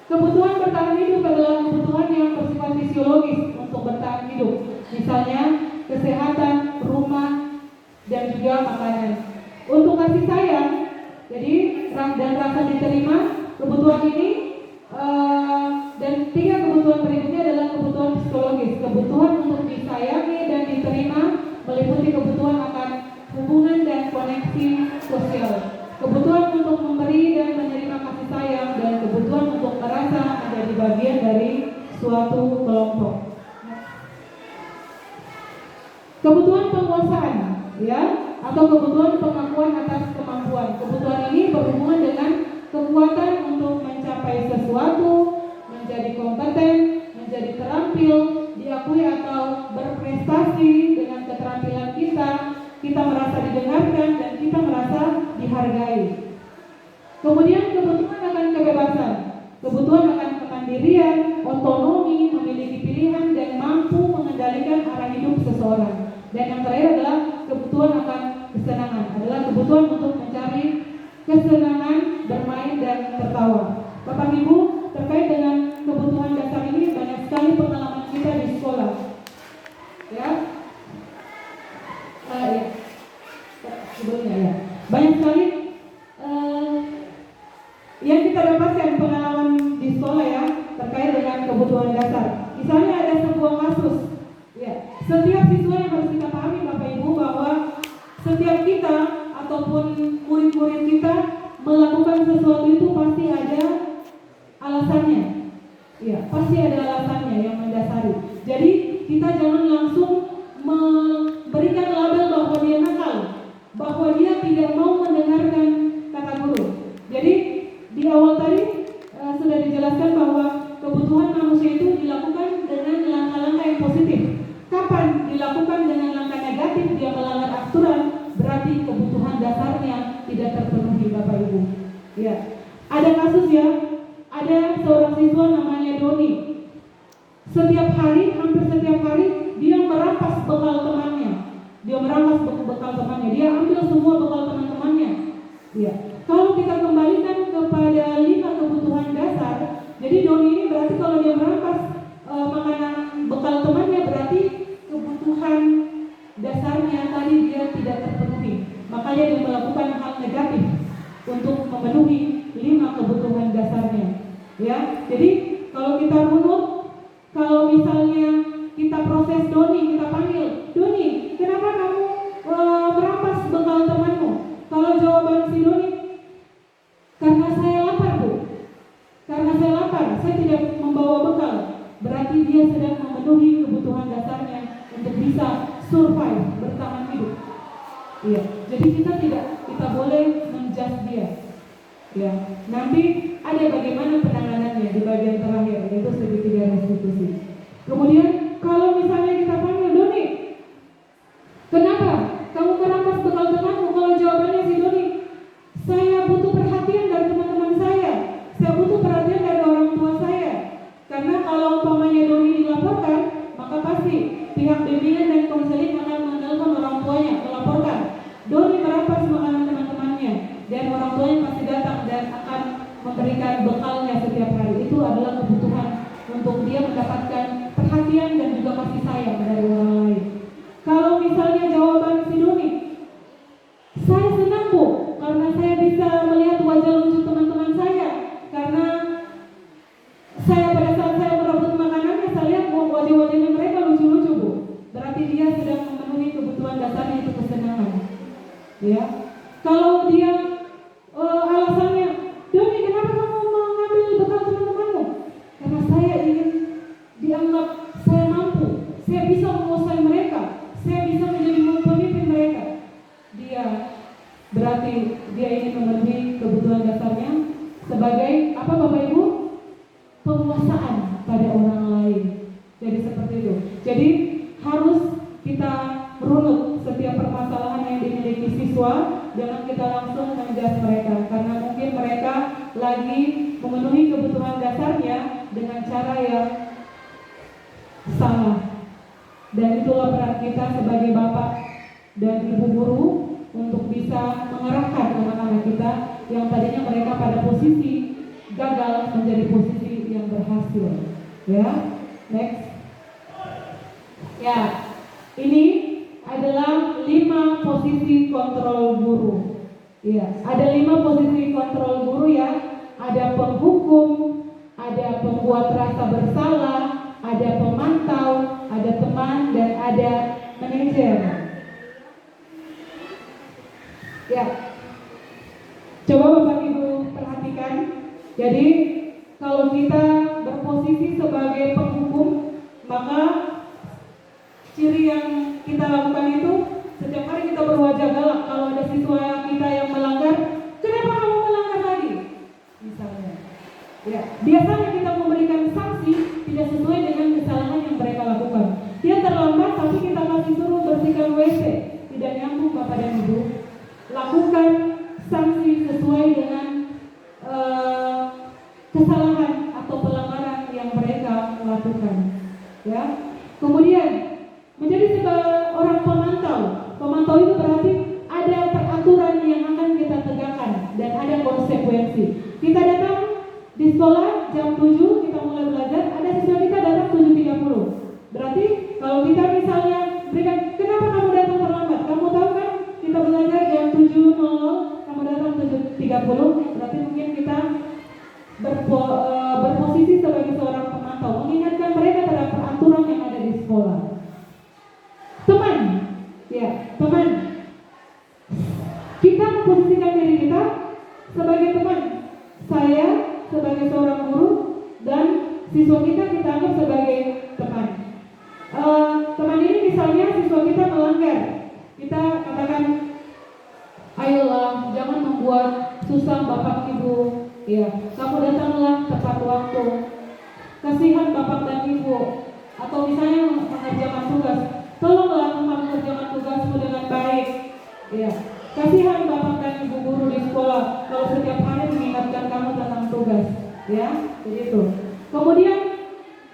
kebutuhan bertahan hidup adalah kebutuhan yang bersifat fisiologis untuk bertahan hidup. Misalnya kesehatan, rumah, dan juga makanan. Untuk kasih sayang, jadi dan rasa diterima, kebutuhan ini dan 3 kebutuhan berikutnya adalah kebutuhan psikologis. Kebutuhan untuk disayangi dan diterima meliputi kebutuhan akan hubungan dan koneksi sosial. Kebutuhan untuk memberi dan menerima kasih sayang dan kebutuhan untuk merasa menjadi bagian dari suatu kelompok. Kebutuhan penguasaan, ya, atau kebutuhan pengakuan atas kemampuan. Kebutuhan ini berhubungan dengan kekuatan untuk mencapai sesuatu, menjadi kompeten, menjadi terampil, diakui atau berprestasi dengan keterampilan kita merasa didengarkan dan kita merasa dihargai. Kemudian kebutuhan akan kebebasan, kebutuhan akan kemandirian, otonomi, memiliki pilihan dan mampu mengendalikan arah hidup seseorang. Dan yang terakhir adalah kebutuhan akan kesenangan, adalah kebutuhan untuk mencari kesenangan, bermain dan tertawa. Bapak Ibu, terkait dengan kebutuhan dasar ini banyak sekali pengalaman kita di sekolah. Ya. Ya. Sebelumnya ya. Banyak sekali yang kita dapatkan pengalaman di sekolah ya terkait dengan kebutuhan dasar. Misalnya ada sebuah kasus. Ya, setiap siswa yang harus kita pahami Bapak Ibu bahwa setiap kita ataupun murid-murid kita melakukan sesuatu itu pasti ada alasannya. Ya, pasti ada alasannya yang mendasari. Jadi kita jangan langsung memberikan label bahwa dia nakal, bahwa dia tidak mau mendengarkan kata guru. Jadi di awal tadi sudah dijelaskan bahwa kebutuhan manusia itu dilakukan dengan langkah-langkah yang positif. Kapan dilakukan dengan langkah negatif, dia melanggar aturan, berarti kebutuhan dasarnya tidak terpenuhi Bapak Ibu. Ya, ada kasus ya, ada seorang siswa namanya Doni. Setiap hari, hampir setiap hari, dia merampas bekal temannya. Dia merampas bekal temannya. Dia ambil semua bekal teman-temannya. Ya, kalau kita kembalikan kepada 5 kebutuhan dasar, jadi Doni ini berarti kalau dia merampas makanan bekal temannya, berarti kebutuhan dasarnya tadi dia tidak terpenuhi. Makanya dia melakukan hal negatif untuk memenuhi 5 kebutuhan dasarnya. Ya, jadi kalau kita runut, kalau misalnya kita proses Doni, kita panggil, Doni, kenapa kamu merampas bekal temanmu? Kalau jawaban si Doni, karena saya lapar Bu, karena saya lapar, saya tidak membawa bekal, berarti dia sedang memenuhi kebutuhan dasarnya untuk bisa survive, bertahan hidup. Iya, jadi kita boleh menjudge dia. Ya, nanti ada bagaimana penanganannya di bagian terakhir, yaitu segitiga restitusi. Kemudian kalau misalnya kita panggil Doni, kenapa kamu merampas bekal temanmu? Kalau jawabannya si Doni, saya butuh perhatian dari teman-teman saya butuh perhatian dari orang tua saya. Karena kalau umpamanya Doni dilaporkan, maka pasti pihak bimbingan dan konseling akan menelpon orang tuanya, melaporkan Doni merampas makanan teman-temannya, dan orang tuanya pasti datang dan akan memberikan bekalnya setiap hari. Itu adalah kebutuhan untuk dia mendapatkan perhatian dan juga kasih sayang dari orang lain. Kalau misalnya jawaban si Doni, saya senang Bu, karena saya bisa melihat wajah lucu teman-teman saya. Karena saya pada saat saya merebut makanannya, saya lihat wajah-wajahnya mereka lucu-lucu Bu. Berarti dia sedang memenuhi kebutuhan dasarnya, itu kesenangan. Ya, kalau dia alasannya, Doni kenapa kamu mengambil bekal teman-temanmu? Karena saya ingin dianggap saya mampu, saya bisa menguasai mereka, saya bisa menjadi pemimpin mereka. Dia berarti dia ingin memenuhi kebutuhan dasarnya sebagai apa Bapak Ibu? Penguasaan pada orang lain. Jadi seperti itu. Jadi harus kita runut setiap permasalahan yang dimiliki siswa, jangan kita langsung menjudge mereka, karena mungkin mereka lagi memenuhi kebutuhan dasarnya dengan cara yang salah. Dan itulah peran kita sebagai bapak dan ibu guru untuk bisa mengarahkan anak-anak kita yang tadinya mereka pada posisi gagal menjadi posisi yang berhasil. Ya, next. Ya, ini adalah 5 posisi kontrol guru. Ya, ada 5 posisi kontrol guru ya. Ada penghukum, ada pembuat rasa bersalah, ada pemantau, ada teman, dan ada manajer. Ya, coba Bapak Ibu perhatikan. Jadi kalau kita berposisi sebagai penghukum, maka ciri yang kita lakukan itu setiap hari kita berwajah galak. Kalau ada siswa kita yang melanggar, kenapa kamu melanggar lagi? Misalnya, ya, biasanya kita memberikan sanksi tidak sesuai dengan kesalahan yang mereka lakukan. Dia terlambat, tapi kita masih suruh bersihkan WC. Tidak nyambung Bapak dan Ibu. Lakukan sanksi sesuai dengan kesalahan atau pelanggaran yang mereka lakukan. Ya. Kemudian menjadi sebagai orang pemantau. Pemantau itu berarti ada Ya, teman, kita memposisikan diri kita sebagai teman. Saya sebagai seorang guru dan siswa kita anggap sebagai teman. Teman ini misalnya siswa kita melanggar, kita katakan, ayolah jangan membuat susah bapak ibu. Ya, kamu datanglah tepat waktu. Kasihan bapak dan ibu. Atau misalnya mengerjakan tugas, tolonglah kamu mengerjakan tugasmu dengan baik. Ya, kasihan bapak dan ibu guru di sekolah kalau setiap hari mengingatkan kamu tentang tugas. Ya, jadi itu. Kemudian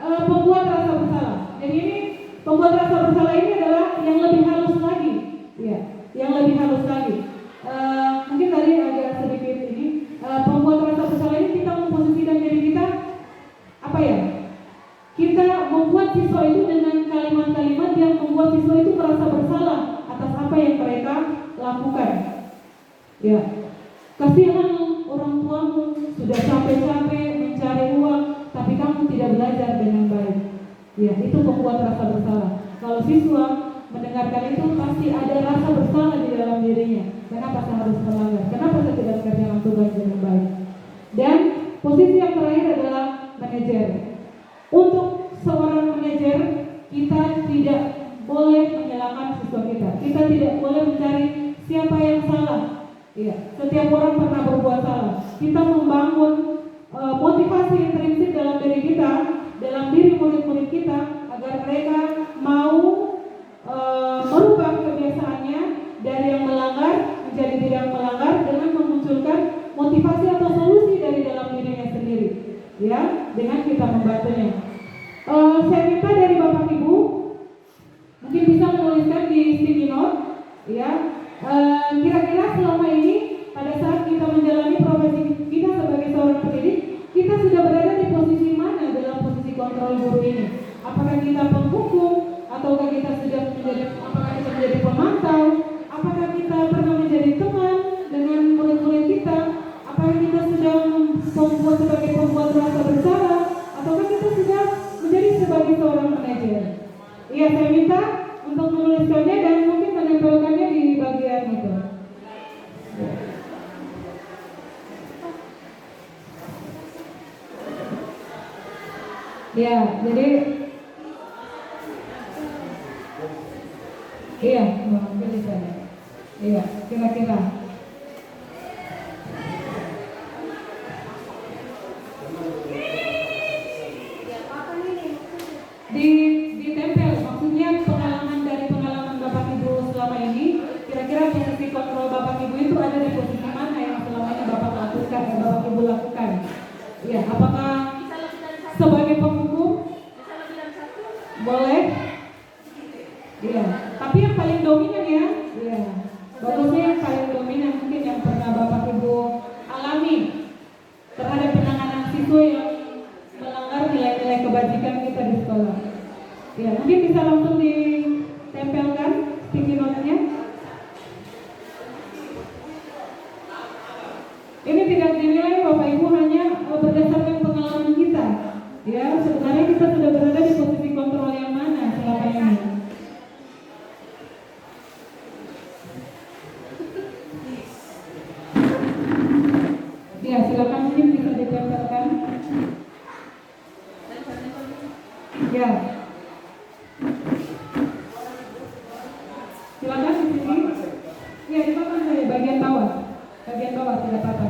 pembuat rasa bersalah. Jadi ini pembuat rasa bersalah ini adalah yang lebih halus lagi. Ya, yang lebih halus lagi. Mungkin tadi agak sedikit ini. Pembuat rasa bersalah ini kita memposisikan diri kita apa ya? Kita membuat siswa itu dengan kalimat-kalimat yang membuat siswa itu merasa bersalah atas apa yang mereka lakukan. Ya, kasihan orang tuamu sudah capek-capek mencari uang, tapi kamu tidak belajar dengan baik. Ya, itu membuat rasa bersalah. Kalau siswa mendengarkan itu pasti ada rasa bersalah di dalam dirinya. Kenapa saya harus melanggar? Kenapa saya tidak mengerjakan tugas dengan baik? Dan posisi yang terakhir adalah manajer. Untuk seorang manajer, kita tidak boleh menyalahkan siswa kita. Kita tidak boleh mencari siapa yang salah. Ya, setiap orang pernah berbuat salah. Kita membangun motivasi intrinsik dalam diri kita, dalam diri murid-murid kita, agar mereka mau merubah kebiasaannya dari yang melanggar menjadi tidak yang melanggar dengan memunculkan motivasi atau solusi dari dalam dirinya sendiri. Ya, dengan kita membantunya. Saya minta dari Bapak Ibu mungkin bisa menuliskan di sticky note, ya. Kira-kira selama ini pada saat kita menjalani profesi kita sebagai seorang pendidik, kita sudah berada di posisi mana dalam posisi kontrol guru ini? Apakah kita penghukum, ataukah kita sudah menjadi pemantau? Apakah kita pernah menjadi teman dengan murid-murid kita? Apakah kita sudah membuat sebagai pembuat rasa bersalah? Ataukah kita sudah menjadi sebagai seorang manajer? Iya, saya minta untuk menuliskannya dan mungkin menempelkannya di bagian itu. Ya, jadi iya, mungkin di sana. Iya, kira-kira. Ditempel, maksudnya pengalaman dari pengalaman Bapak Ibu selama ini, kira-kira posisi kontrol Bapak Ibu itu ada di posisi mana yang selama ini Bapak lakukan, Bapak Ibu lakukan? Ya, apakah sebagai penghukum? Boleh? Iya, tapi yang paling dominan ya, iya. Bagusnya yang paling dominan mungkin yang pernah Bapak Ibu alami terhadap penanganan siswa yang melanggar nilai-nilai kebajikan kita di sekolah. Ya, mungkin bisa langsung ditempelkan sticky note-nya. Ini tidak dinilai Bapak Ibu hanya berdasarkan pengalaman kita. Ya, sebenarnya kita sudah berada di posisi kontrol yang mana selama ini. Ya, silakan mungkin bisa ditempelkan. Ya. Silakan di sini. Ya, di papan saja bagian bawah. Bagian bawah tidak apa-apa.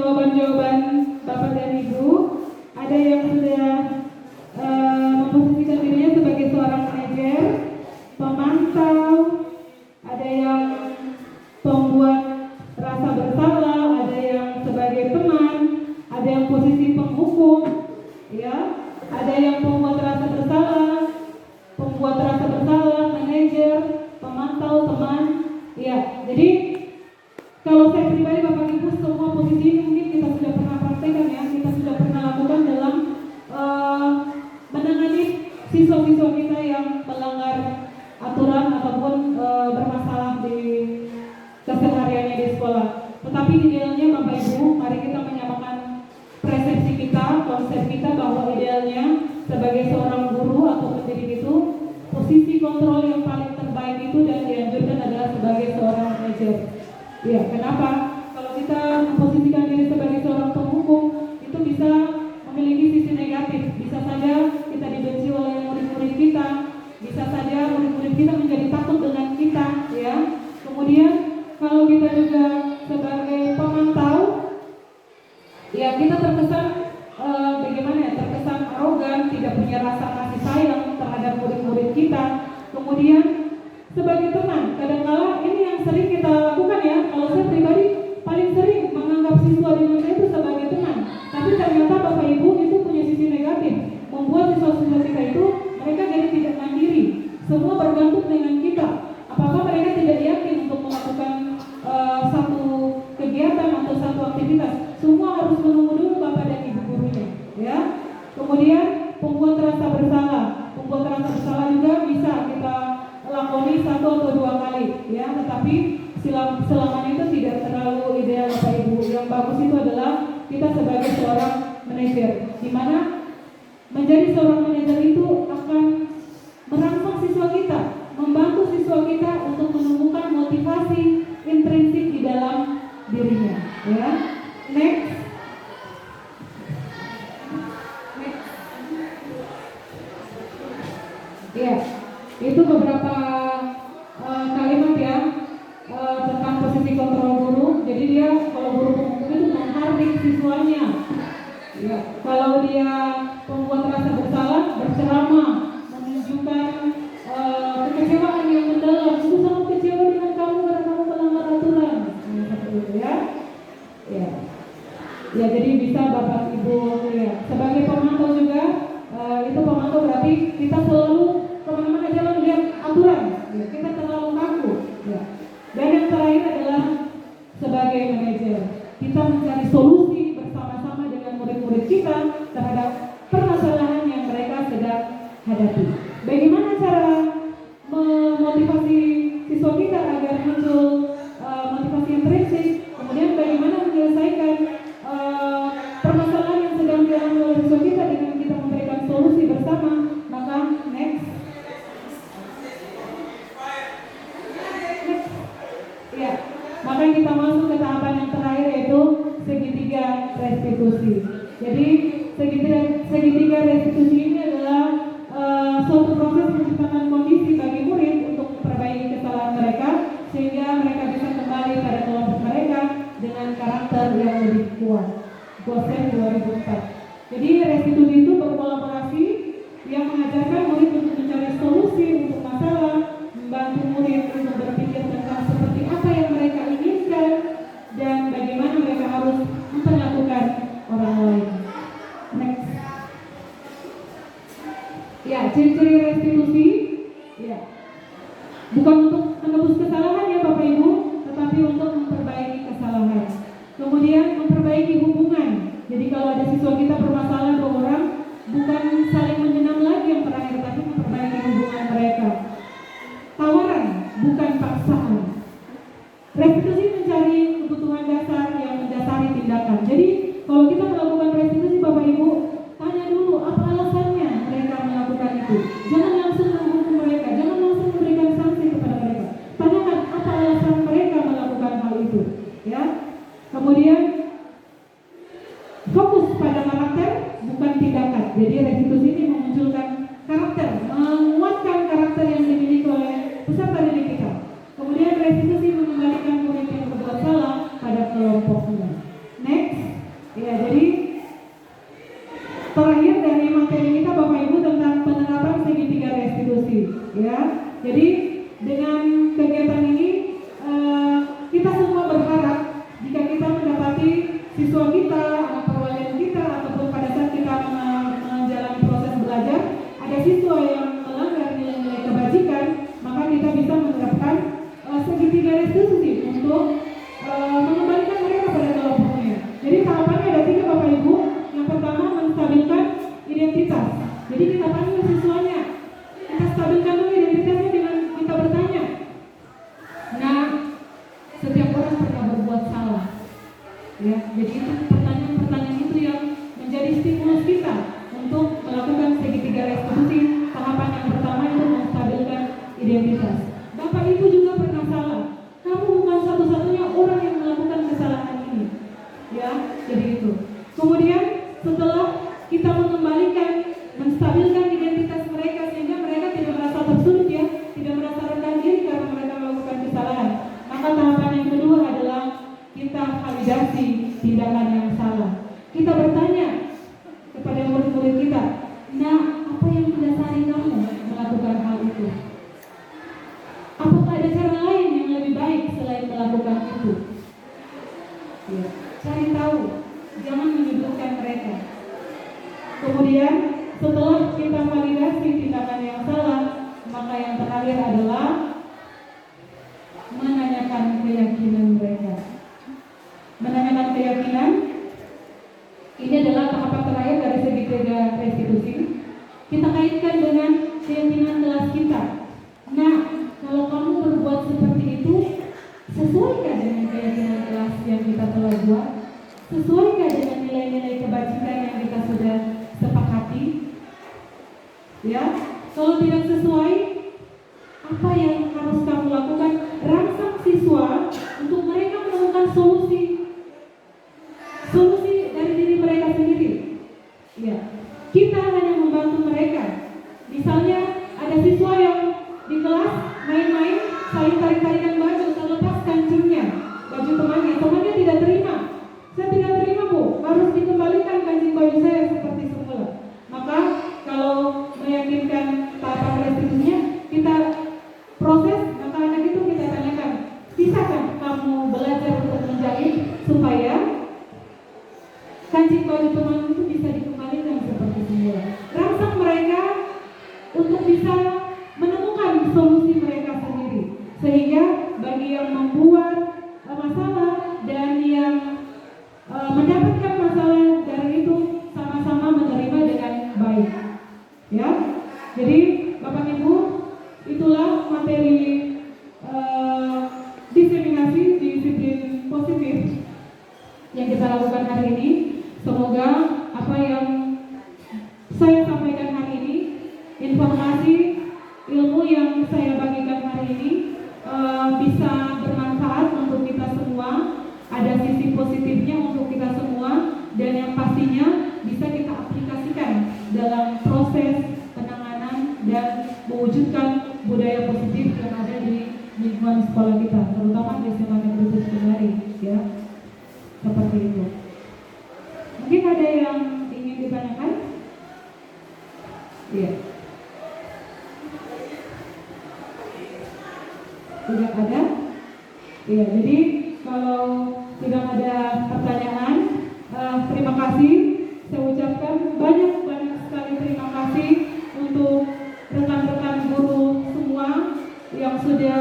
jawaban-jawaban Bapak dan Ibu. Ada yang sudah memposisikan dirinya sebagai seorang manajer, pemantau, ada yang pembuat rasa bersalah, ada yang sebagai teman, ada yang posisi penghukum, ya, ada yang pembuat rasa bersalah, manajer, pemantau, teman, ya. Jadi kalau saya pribadi Bapak Ibu semua posisi ini mungkin kita sudah pernah praktekkan ya, kita sudah pernah lakukan dalam menangani siswa-siswa kita yang melanggar aturan ataupun bermasalah di kesehariannya di sekolah. Tetapi idealnya Bapak Ibu, mari kita menyamakan persepsi kita, konsep kita bahwa idealnya sebagai seorang guru atau pendidik itu posisi kontrol yang paling terbaik itu dan dianjurkan adalah sebagai seorang manajer. Ya, kenapa? Kalau kita memposisikan diri sebagai seorang penghukum itu bisa memiliki sisi negatif. Bisa saja kita dibenci oleh murid-murid kita, bisa saja murid-murid kita menjadi takut dengan kita, ya. Kemudian kalau kita juga sebagai pemantau, ya kita terkesan bagaimana ya, terkesan arogan, tidak punya rasa kasih sayang terhadap murid-murid kita. Kemudian sebagai teman, kadang-kala ini yang sering kita lakukan ya. Kalau saya pribadi paling sering menganggap siswa dengan saya itu sebagai teman, tapi ternyata Bapak Ibu itu punya sisi negatif, membuat siswa-siswa kita itu mereka jadi tidak mandiri, semua bergantung dengan kita. Apakah mereka tidak yakin untuk melakukan satu kegiatan atau satu aktivitas? Semua harus menunggu dulu Bapak dan Ibu gurunya, ya. Kemudian pembuat rasa bersalah juga bisa kita lakoni 1 atau 2 kali, ya. Tetapi selamanya itu tidak terlalu ideal Bapak Ibu. Yang bagus itu adalah kita sebagai seorang manajer, di mana menjadi seorang manajer itu akan merangsang siswa kita, membantu siswa kita untuk menemukan motivasi intrinsik di dalam dirinya, ya. Next. Ya, itu beberapa kalimat ya tentang posisi kontrol guru. Jadi dia kalau guru pemukul itu menghardik siswanya. Ya, kalau dia pembuat rasa bersalah, berceramah, menunjukkan kekecewaan yang mendalam. Itu sangat kecewa dengan kamu karena kamu melanggar aturan. Seperti itu ya. Ya, jadi bisa Bapak Ibu lihat. Sebagai pemantau juga, itu pemantau berarti kita selalu kemana-mana jalan lihat aturan. Ya, kita terlalu kaku. Ya. Dan yang terakhir adalah sebagai manajer, kita mencari solusi bersama-sama dengan murid-murid kita terhadap permasalahan yang mereka sedang hadapi. Bagaimana cara memotivasi siswa kita agar muncul motivasi intrinsik? Kemudian bagaimana menyelesaikan permasalahan yang sedang dialami oleh siswa kita dengan kita memberikan solusi bersama? Maka next. Ya, maka kita masuk ke tahapan yang terakhir yaitu segitiga restitusi. Jadi segitiga restitusi ini adalah suatu proses menciptakan kondisi bagi murid untuk memperbaiki kesalahan mereka sehingga mereka bisa kembali pada kelompok mereka dengan karakter yang lebih kuat. Gosen 2004. Jadi restitusi itu berkolaborasi yang mengajarkan murid untuk mencari solusi untuk masalah, membantu murid untuk berpikir tentang seperti apa yang mereka inginkan dan bagaimana mereka harus memperlakukan orang lain. Next. Ya, ciri-ciri restitusi, ya, bukan untuk menebus kesalahan ya Bapak Ibu, tetapi untuk memperbaiki kesalahan. Kemudian memperbaiki hubungan. Jadi kalau ada siswa kita bermasalah 2 orang, bukan saling menyenam lagi yang terakhir, tapi memperbaiki hubungan mereka. Tawaran, bukan paksaan. Restitusi mencari kebutuhan dasar yang mendasari tindakan. Jadi kalau kita melakukan restitusi Bapak Ibu, tanya dulu apa alasannya mereka melakukan itu. Jangan langsung menghukum mereka, jangan langsung memberikan sanksi kepada mereka. Tanyakan apa alasan mereka melakukan hal itu, ya. Kemudian fokus pada karakter, bukan tindakan. Jadi restitusi ini memunculkan karakter, menguatkan karakter yang dimiliki oleh peserta didik kita. Kemudian restitusi mengembalikan murid yang berbuat salah pada kelompoknya. Next. Ya, jadi terakhir dari materi kita Bapak Ibu tentang penerapan segitiga restitusi. Ya, jadi dengan kegiatan ini kita semua berharap jika kita mendapati siswa kita, anak perwalian kita, ataupun pada saat kita menjalani proses belajar, ada siswa yang melanggar nilai-nilai kebajikan, maka kita bisa menerapkan segitiga restitusi untuk mengembalikan mereka pada kelompoknya. Jadi tahapannya ada 3 Bapak Ibu. Yang pertama menstabilkan identitas. Jadi kita panggil siswanya, kita stabilkan dulu identitasnya dengan kita bertanya. Nah, setiap orang pernah berbuat salah. Ya, jadi itu pertanyaan-pertanyaan itu yang menjadi stimulus kita untuk melakukan segitiga restitusi. Tahapan yang pertama itu menstabilkan identitas. Bapak Ibu juga pernah salah. Kamu bukan satu-satunya orang yang melakukan kesalahan ini. Ya, jadi itu. Kemudian setelah kita mengembalikan, menstabilkan identitas mereka sehingga mereka tidak merasa tersulit, ya, tidak merasa rendah diri karena mereka melakukan kesalahan. Maka tahapan yang kedua adalah kita validasi tindakan yang salah. Kita bertanya kepada murid-murid kita, nah, apa yang mendasari kamu melakukan hal itu? Apakah ada cara lain yang lebih baik selain melakukan itu? Ya, cari tahu, jangan menyudutkan mereka. Kemudian setelah kita validasi tindakan yang salah, maka yang terakhir adalah menanyakan keyakinan mereka. Menanyakan keyakinan ini adalah tahapan terakhir dari segitiga restitusi. Kita kaitkan dengan keyakinan kelas kita. Nah, kalau kamu berbuat seperti itu, sesuaikah dengan keyakinan kelas yang kita telah buat? Sesuaikah dengan nilai-nilai kebajikan yang kita sudah sepakati? Ya, kalau tidak sesuai, apa yang harus kamu lakukan? Rangsang siswa untuk mereka menemukan solusi dari diri mereka sendiri. Ya, kita hanya membantu mereka. Misalnya ada siswa yang di kelas main-main, saling tarik-tarikan baju, terlepas kancingnya, baju temannya tidak terima. Saya tidak terima, Bu, harus dikembalikan kancing baju saya seperti semula. Maka kalau meyakinkan tahapan restitusinya, kita proses, maka anak itu kita tanyakan, bisakah kamu belajar untuk menjahit supaya kancing baju teman itu bisa dikembalikan seperti semula. Rangsang mereka untuk bisa menemukan solusi mereka sendiri, sehingga bagi yang membuat masalah dan yang mendapatkan masalah dari itu sama-sama menerima dengan baik. Ya, jadi Bapak Ibu, itulah materi diseminasi disiplin positif yang kita lakukan hari ini. Semoga apa yang saya sampaikan hari ini, informasi, ilmu yang saya bagikan hari ini bisa bermanfaat untuk kita semua. Ada sisi positifnya untuk kita semua, dan yang pastinya bisa kita aplikasikan dalam proses penanganan dan mewujudkan budaya positif yang ada di lingkungan sekolah kita, terutama di SMA Negeri Sukundari, ya, seperti itu. Mungkin ada yang ingin ditanyakan? Iya. Tidak ada? Iya, jadi kalau tidak ada pertanyaan, terima kasih. Saya ucapkan banyak sekali terima kasih untuk rekan-rekan guru semua yang sudah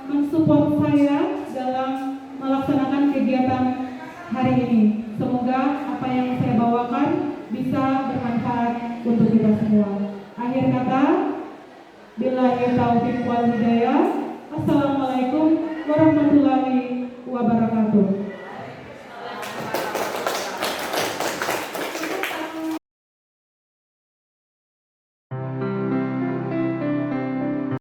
mensupport saya dalam melaksanakan kegiatan hari ini. Semoga apa yang saya bawakan bisa bermanfaat untuk kita semua. Akhir kata, billahi taufiq wal hidayah. Assalamualaikum